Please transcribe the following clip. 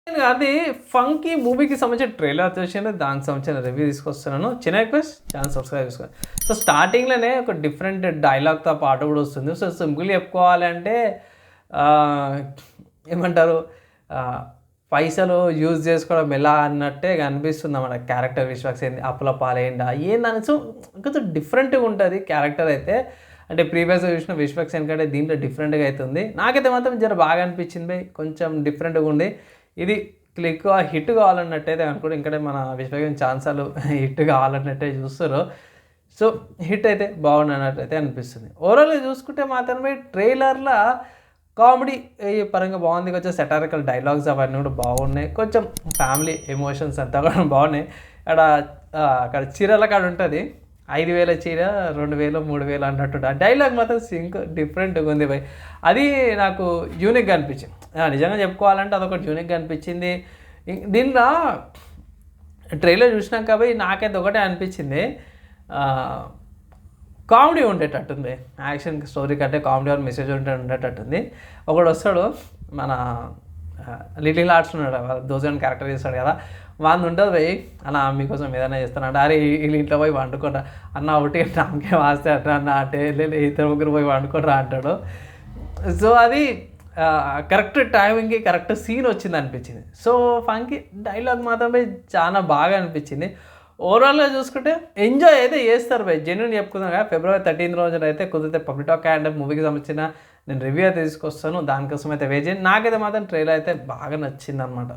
అది 'ఫంకీ' మూవీకి సంబంధించిన ట్రైలర్ చూసాను. దానికి సంబంధించిన రివ్యూ తీసుకొస్తున్నాను. చిన్న రిక్వెస్ట్ ఛానల్ సబ్స్క్రైబ్ చేసుకోండి. సో, స్టార్టింగ్‌లోనే ఒక డిఫరెంట్ డైలాగ్‌తో పాట కూడా వస్తుంది. సో, సింపుల్‌గా చెప్పుకోవాలంటే ఆహ్, ఏమంటారు ఆహ్, పైసలు యూజ్ చేసుకోవడం ఎలా అన్నట్టే అనిపిస్తుందన్నమాట క్యారెక్టర్ విశ్వక్సేన్ అప్పుల పాలైండా ఏందని. సో, కొంచెం డిఫరెంట్‌గా ఉంటది క్యారెక్టర్ అయితే. అంటే ప్రీవియస్‌గా చూసిన విశ్వక్సేన్ కంటే దీంట్లో డిఫరెంట్‌గా అయితుంది. నాకైతే మాత్రం జర బాగా అనిపించింది. కొంచెం డిఫరెంట్‌గా ఉంది. ఇది హిట్ కావాలన్నట్టయితే అనుకోండి. ఇంకనే మన విశ్వక్సేన్ ఛాన్సాలు హిట్ కావాలన్నట్టే చూస్తుర్రు. సో, హిట్ అయితే బాగుండన్నట్టయితే అనిపిస్తుంది. ఓవరాల్‌గా చూసుకుంటే మాత్రమే ట్రైలర్‌ల కామెడీ ఈ పరంగా బాగుంది. కొంచెం సెటారికల్ డైలాగ్స్ అవన్నీ కూడా బాగున్నాయి. కొంచెం ఫ్యామిలీ ఎమోషన్స్ అంతా కూడా బాగున్నాయి. అక్కడ చీరల కాడ ఉంటది. 5,000 చీర 2,000, 3,000 అన్నట్టు ఆ డైలాగ్ మాత్రం సింక్ డిఫరెంట్‌గా ఉంది భయ్. అది నాకు యూనిక్‌గా అనిపించింది. నిజంగా చెప్పుకోవాలంటే అదొకటి యూనిక్‌గా అనిపించింది. దీంట్లో ట్రైలర్ చూసినాక భయ్ నాకైతే ఒకటే అనిపించింది. కామెడీ ఉండేటట్టుంది. యాక్షన్ స్టోరీ కంటే కామెడీ ఆర్ మెసేజ్ ఉండేటట్టుంది. ఒకడు వస్తాడు మన లిటిల్ ఆర్ట్స్ ఉన్నాడు. దోసన్ క్యారెక్టర్ చేస్తాడు కదా! వాంది ఉంటది భయ్. అన్న మీకోసం ఏదైనా చేస్తానంటే, అరే వీళ్ళ ఇంట్లో పోయి వండుకోరా అన్న ఒకటి నాకే వాస్తే అన్న అంటే ఇద్దరు ముగ్గురు పోయి వండుకోరా అంటాడు. సో, అది కరెక్ట్ టైమింగ్‌కి కరెక్ట్ సీన్ వచ్చింది అనిపించింది. సో, ఫంకీ డైలాగ్ మాత్రం భయ్ చాలా బాగా అనిపించింది. ఓవరాల్‌గా చూసుకుంటే ఎంజాయ్ అయితే చేస్తారు భయ్. జెన్యూన్ చెప్పుకుందాం కదా! ఫిబ్రవరి 13 రోజున అయితే కుదిరితే పబ్లిక్ టాక్ అండ్ మూవీకి సంబంధించిన నేను రివ్యూ అయితే తీసుకొస్తాను. దానికోసం అయితే వెయిట్ చేయండి. నాకైతే మాత్రం ట్రైలర్ అయితే బాగా నచ్చిందనమాట.